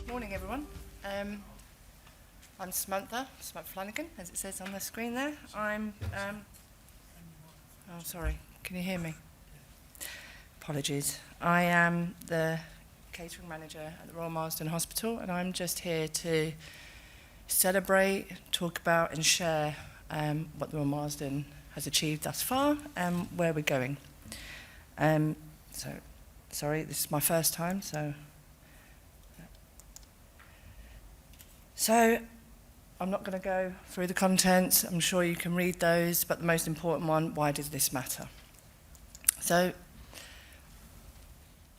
Morning, everyone. I'm Samantha Flanagan, as it says on the screen there. Oh, sorry, can you hear me? Apologies. I am the catering manager at the Royal Marsden Hospital, and I'm just here to celebrate, talk about and share what the Royal Marsden has achieved thus far and where we're going. Sorry, this is my first time, so I'm not going to go through the contents. I'm sure you can read those, but the most important one, why does this matter? So,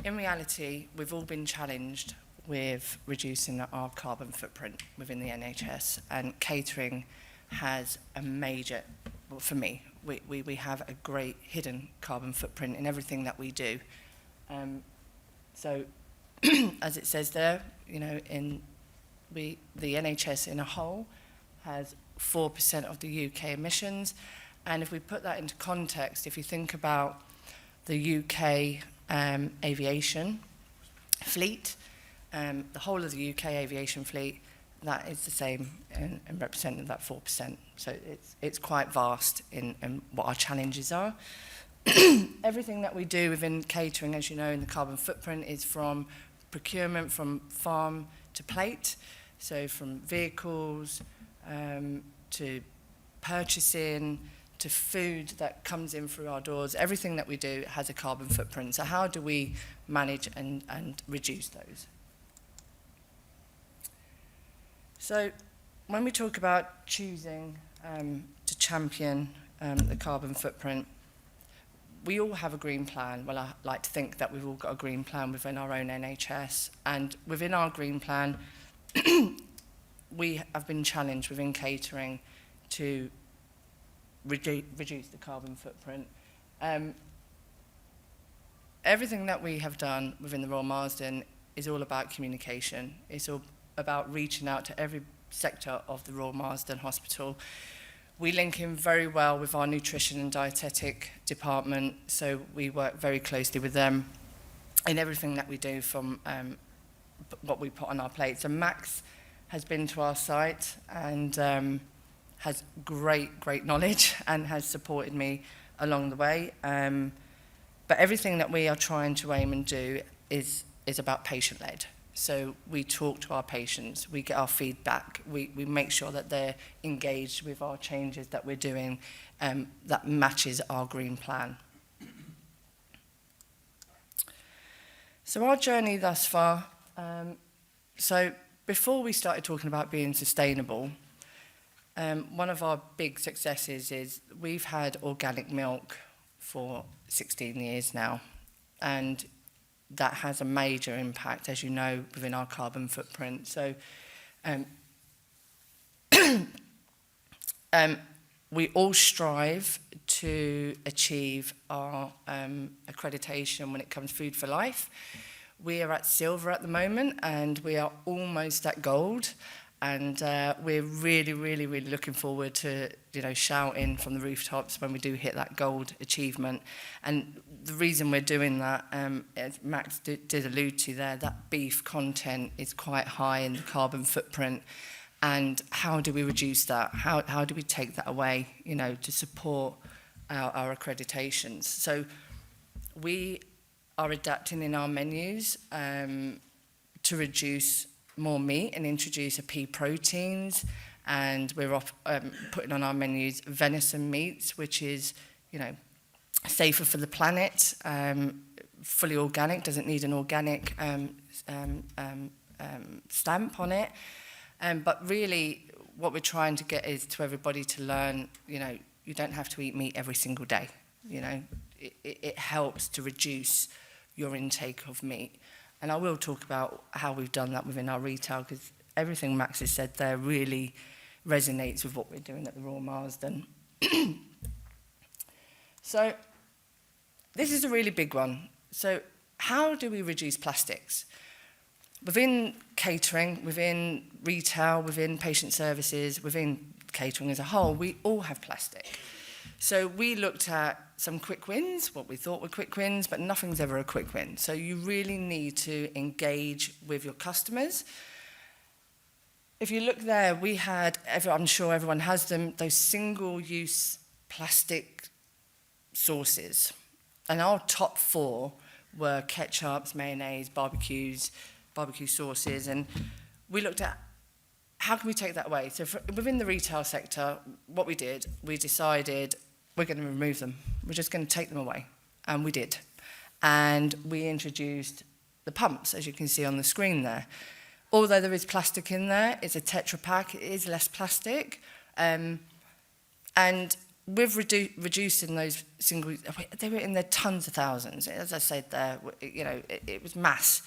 in reality, we've all been challenged with reducing our carbon footprint within the NHS, and catering has a major, well, for me, we have a great hidden carbon footprint in everything that we do. As it says there, you know, the NHS in a whole has 4% of the UK emissions, and if we put that into context, if you think about the UK aviation fleet, the whole of the UK aviation fleet, that is the same and representing that 4%. So it's quite vast in what our challenges are. Everything that we do within catering, as you know, in the carbon footprint is from procurement, from farm to plate. So from vehicles to purchasing to food that comes in through our doors, everything that we do has a carbon footprint. So how do we manage and reduce those? So when we talk about choosing to champion the carbon footprint, we all have a green plan. Well, I like to think that we've all got a green plan within our own NHS, and within our green plan, we have been challenged within catering to reduce the carbon footprint. Everything that we have done within the Royal Marsden is all about communication. It's all about reaching out to every sector of the Royal Marsden Hospital. We link in very well with our nutrition and dietetic department, so we work very closely with them in everything that we do, from what we put on our plates. And Max has been to our site and has great knowledge and has supported me along the way. But everything that we are trying to aim and do is about patient-led. So we talk to our patients, we get our feedback, we make sure that they're engaged with our changes that we're doing that matches our green plan. So our journey thus far, so before we started talking about being sustainable, one of our big successes is we've had organic milk for 16 years now, and that has a major impact, as you know, within our carbon footprint. So we all strive to achieve our accreditation when it comes to Food for Life. We are at silver at the moment, and we are almost at gold. And we're really looking forward to, you know, shouting from the rooftops when we do hit that gold achievement. And the reason we're doing that, as Max did allude to there, that beef content is quite high in the carbon footprint. And how do we reduce that? How do we take that away, you know, to support our accreditations? So we are adapting in our menus to reduce more meat and introduce a pea proteins, and we're putting on our menus venison meats, which is, you know, safer for the planet, fully organic, doesn't need an organic stamp on it. But really what we're trying to get is to everybody to learn, you know, you don't have to eat meat every single day. You know, it helps to reduce your intake of meat. And I will talk about how we've done that within our retail, because everything Max has said there really resonates with what we're doing at the Royal Marsden. So this is a really big one. So how do we reduce plastics? Within catering, within retail, within patient services, within catering as a whole, we all have plastic. So we looked at some quick wins, what we thought were quick wins, but nothing's ever a quick win. So you really need to engage with your customers If you look there, we had, I'm sure everyone has them, those single-use plastic sauces. And our top 4 were ketchups, mayonnaise, barbecue sauces. And we looked at how can we take that away. So within the retail sector, what we did, we decided we're going to remove them. We're just going to take them away. And we did. And we introduced the pumps, as you can see on the screen there. Although there is plastic in there, it's a Tetra Pak, it is less plastic. And with reducing those single, they were in their tons of thousands. As I said there, you know, it was mass.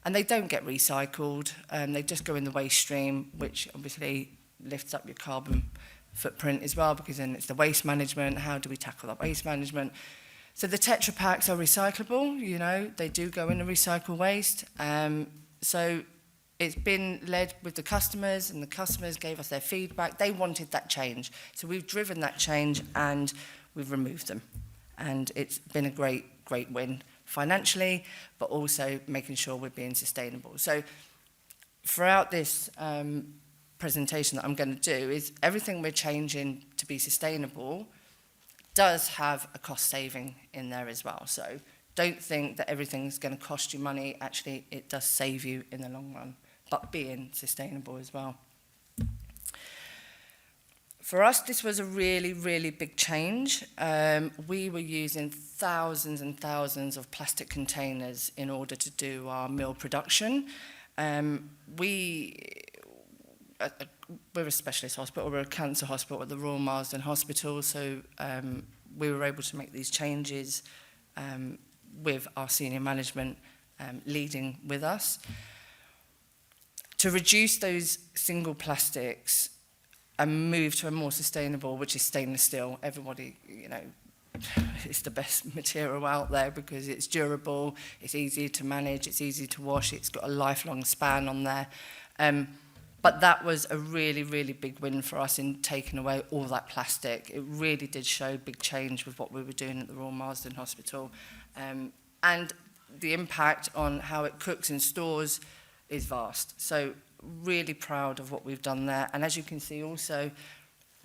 And they don't get recycled. They just go in the waste stream, which obviously lifts up your carbon footprint as well, because then it's the waste management. How do we tackle that waste management? So the Tetra Paks are recyclable, you know, they do go in the recycle waste. So it's been led with the customers, and the customers gave us their feedback. They wanted that change. So we've driven that change and we've removed them. And it's been a great win financially, but also making sure we're being sustainable. So throughout this presentation that I'm going to do is everything we're changing to be sustainable does have a cost saving in there as well. So don't think that everything's going to cost you money. Actually, it does save you in the long run, but being sustainable as well. For us, this was a really big change. We were using thousands and thousands of plastic containers in order to do our meal production. We're a specialist hospital, we're a cancer hospital at the Royal Marsden Hospital, so we were able to make these changes with our senior management leading with us. To reduce those single plastics and move to a more sustainable, which is stainless steel. Everybody, you know, it's the best material out there because it's durable, it's easy to manage, it's easy to wash, it's got a lifelong span on there. But that was a really big win for us in taking away all that plastic. It really did show big change with what we were doing at the Royal Marsden Hospital. And the impact on how it cooks and stores is vast. So really proud of what we've done there. And as you can see also,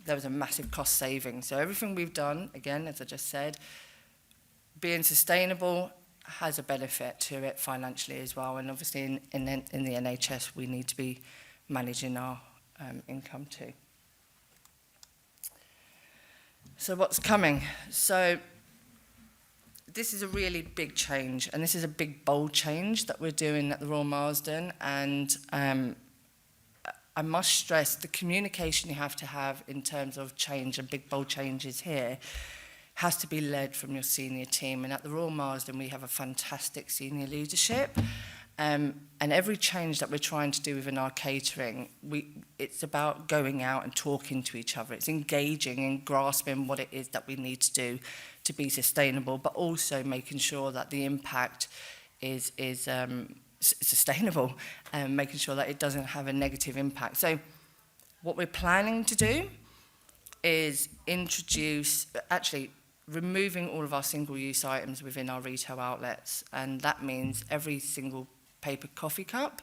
there was a massive cost saving. So everything we've done, again, as I just said, being sustainable has a benefit to it financially as well. And obviously in the NHS, we need to be managing our income too. So what's coming? So this is a really big change, and this is a big, bold change that we're doing at the Royal Marsden. And I must stress the communication you have to have in terms of change and big, bold changes here has to be led from your senior team. And at the Royal Marsden, we have a fantastic senior leadership. And every change that we're trying to do within our catering, it's about going out and talking to each other. It's engaging and grasping what it is that we need to do to be sustainable, but also making sure that the impact is sustainable and making sure that it doesn't have a negative impact. So what we're planning to do is actually removing all of our single-use items within our retail outlets, and that means every single paper coffee cup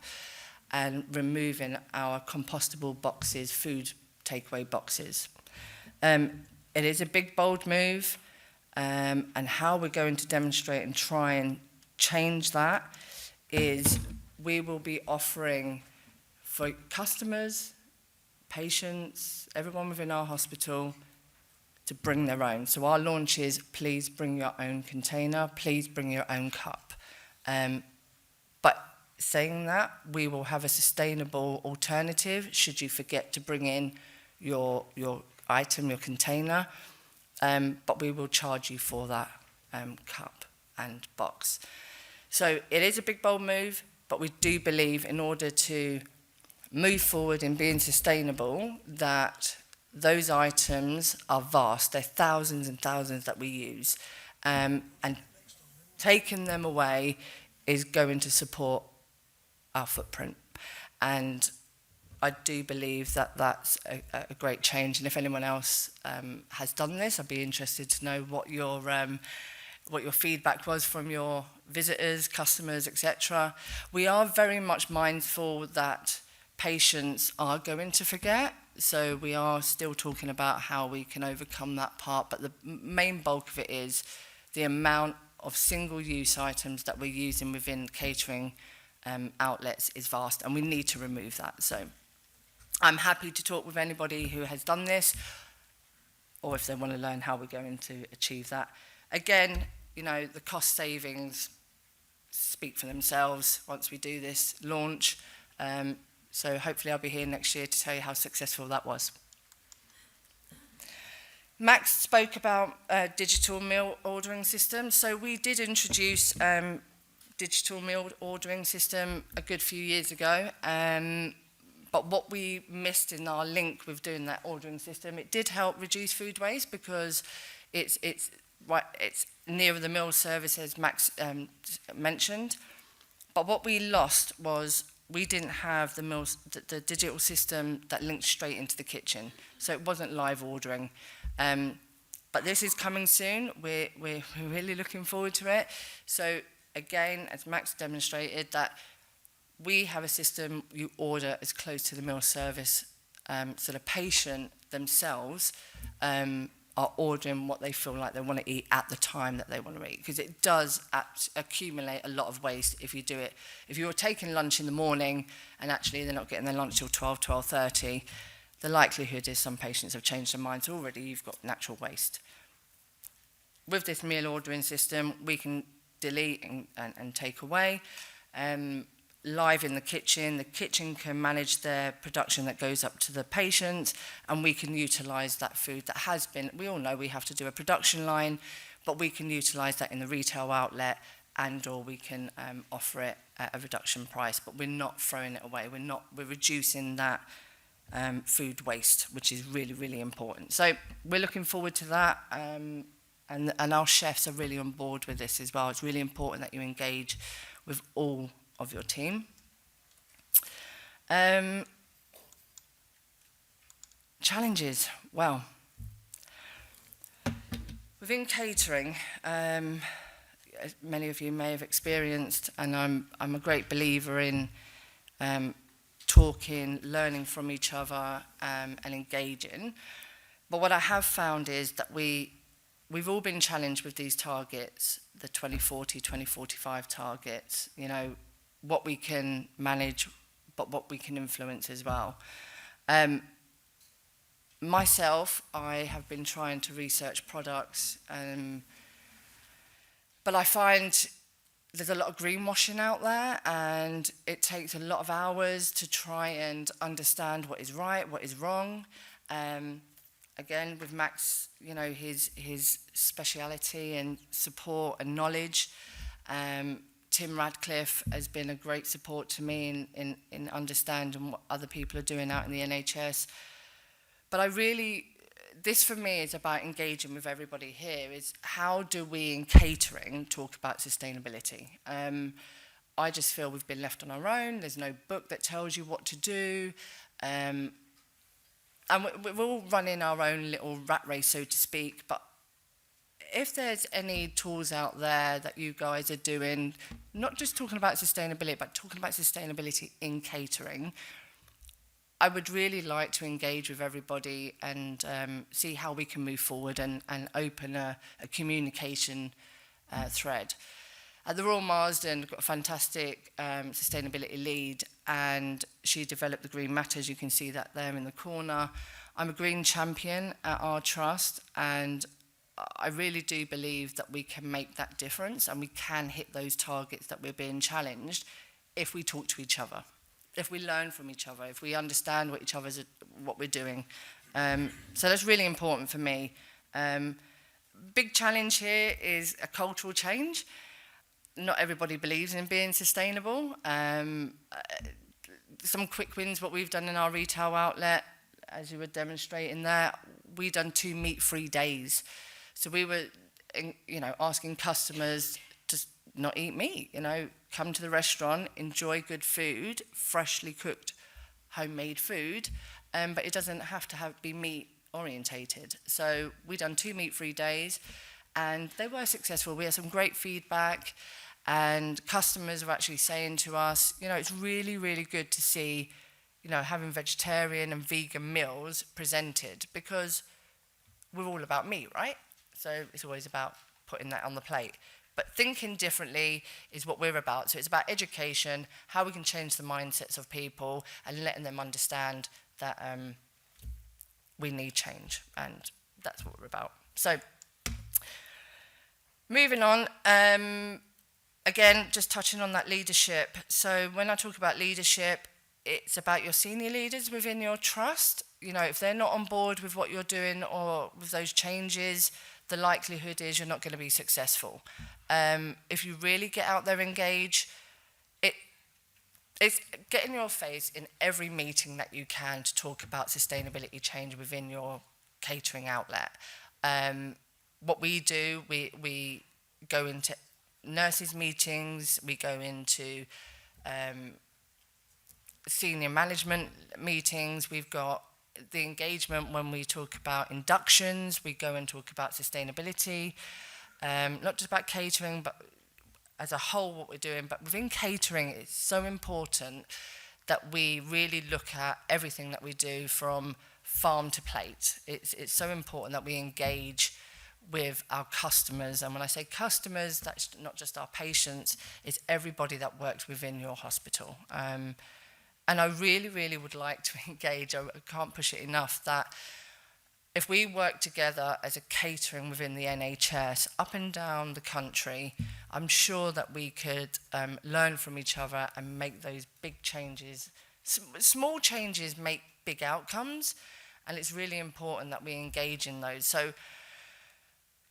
and removing our compostable boxes, food takeaway boxes. It is a big, bold move, and how we're going to demonstrate and try and change that is we will be offering for customers, patients, everyone within our hospital to bring their own. So our launch is please bring your own container, please bring your own cup. But saying that, we will have a sustainable alternative should you forget to bring in your item, your container, but we will charge you for that cup and box. So it is a big, bold move, but we do believe in order to move forward in being sustainable that those items are vast. They're thousands and thousands that we use. And taking them away is going to support our footprint. And I do believe that that's a great change. And if anyone else has done this, I'd be interested to know what your feedback was from your visitors, customers, etc. We are very much mindful that patients are going to forget. So we are still talking about how we can overcome that part, but the main bulk of it is the amount of single-use items that we're using within catering outlets is vast, and we need to remove that. So I'm happy to talk with anybody who has done this, or if they want to learn how we're going to achieve that. Again, you know, the cost savings speak for themselves once we do this launch. So hopefully I'll be here next year to tell you how successful that was. Max spoke about digital meal ordering system. So we did introduce digital meal ordering system a good few years ago. But what we missed in our link with doing that ordering system, it did help reduce food waste because it's nearer the meal service, as Max mentioned. But what we lost was we didn't have the digital system that linked straight into the kitchen. So it wasn't live ordering. But this is coming soon. We're really looking forward to it. So again, as Max demonstrated, that we have a system you order as close to the meal service, so the patient themselves are ordering what they feel like they want to eat at the time that they want to eat, because it does accumulate a lot of waste if you do it. If you're taking lunch in the morning and actually they're not getting their lunch till 12:30, the likelihood is some patients have changed their minds already. You've got natural waste. With this meal ordering system, we can delete and take away. Live in the kitchen can manage their production that goes up to the patient, and we can utilise that food that has been, we all know we have to do a production line, but we can utilise that in the retail outlet, and or we can offer it at a reduction price, but we're not throwing it away. We're reducing that food waste, which is really, really important. So we're looking forward to that, and our chefs are really on board with this as well. It's really important that you engage with all of your team. Challenges, well, within catering, many of you may have experienced, and I'm a great believer in talking, learning from each other, and engaging. But what I have found is that we've all been challenged with these targets, the 2040, 2045 targets, you know, what we can manage, but what we can influence as well. Myself, I have been trying to research products, but I find there's a lot of greenwashing out there, and it takes a lot of hours to try and understand what is right, what is wrong. Again, with Max, you know, his speciality and support and knowledge. Tim Radcliffe has been a great support to me in understanding what other people are doing out in the NHS. But this for me is about engaging with everybody here, is how do we in catering talk about sustainability? I just feel we've been left on our own. There's no book that tells you what to do. And we're all running our own little rat race, so to speak, but if there's any tools out there that you guys are doing, not just talking about sustainability, but talking about sustainability in catering, I would really like to engage with everybody and see how we can move forward and open a communication thread. At the Royal Marsden, we've got a fantastic sustainability lead, and she developed the Green Matters. You can see that there in the corner. I'm a green champion at our trust, and I really do believe that we can make that difference and we can hit those targets that we're being challenged if we talk to each other, if we learn from each other, if we understand what we're doing. So that's really important for me. Big challenge here is a cultural change. Not everybody believes in being sustainable. Some quick wins, what we've done in our retail outlet, as you were demonstrating there, we've done 2 meat-free days. So we were, asking customers to not eat meat, come to the restaurant, enjoy good food, freshly cooked, homemade food, but it doesn't have to be meat orientated. So we done 2 meat-free days, and they were successful. We had some great feedback, and customers are actually saying to us, it's really, really good to see having vegetarian and vegan meals presented, because we're all about meat, right? So it's always about putting that on the plate. But thinking differently is what we're about. So it's about education, how we can change the mindsets of people and letting them understand that we need change. And that's what we're about. So moving on, again, just touching on that leadership. So when I talk about leadership, it's about your senior leaders within your trust. If they're not on board with what you're doing or with those changes, the likelihood is you're not going to be successful. If you really get out there, engage, it's get in your face in every meeting that you can to talk about sustainability change within your catering outlet. What we do, we go into nurses' meetings, we go into senior management meetings, we've got the engagement when we talk about inductions, we go and talk about sustainability, not just about catering, but as a whole what we're doing. But within catering, it's so important that we really look at everything that we do from farm to plate. It's so important that we engage with our customers. And when I say customers, that's not just our patients, it's everybody that works within your hospital. And I really, really would like to engage, I can't push it enough, that if we work together as a catering within the NHS up and down the country, I'm sure that we could learn from each other and make those big changes. Small changes make big outcomes, and it's really important that we engage in those. So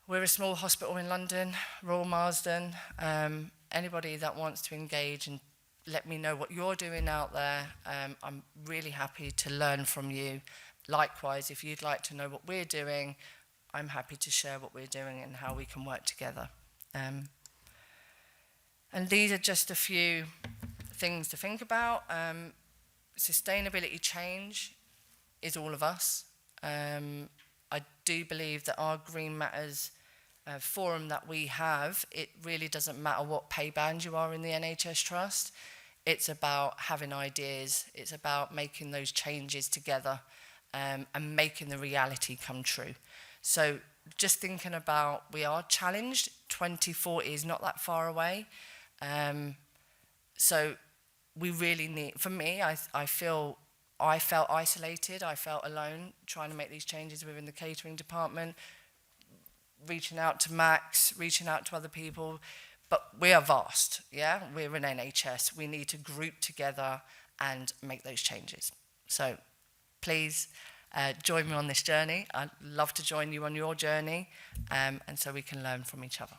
we're a small hospital in London, Royal Marsden. Anybody that wants to engage and let me know what you're doing out there, I'm really happy to learn from you. Likewise, if you'd like to know what we're doing, I'm happy to share what we're doing and how we can work together. And these are just a few things to think about. Sustainability change is all of us. I do believe that our Green Matters forum that we have, it really doesn't matter what pay band you are in the NHS Trust. It's about having ideas. It's about making those changes together and making the reality come true. So just thinking about, we are challenged. 2040 is not that far away. So we really need, for me, I felt isolated. I felt alone trying to make these changes within the catering department, reaching out to Max, reaching out to other people. But we are vast, yeah? We're an NHS. We need to group together and make those changes. So please join me on this journey. I'd love to join you on your journey, and so we can learn from each other.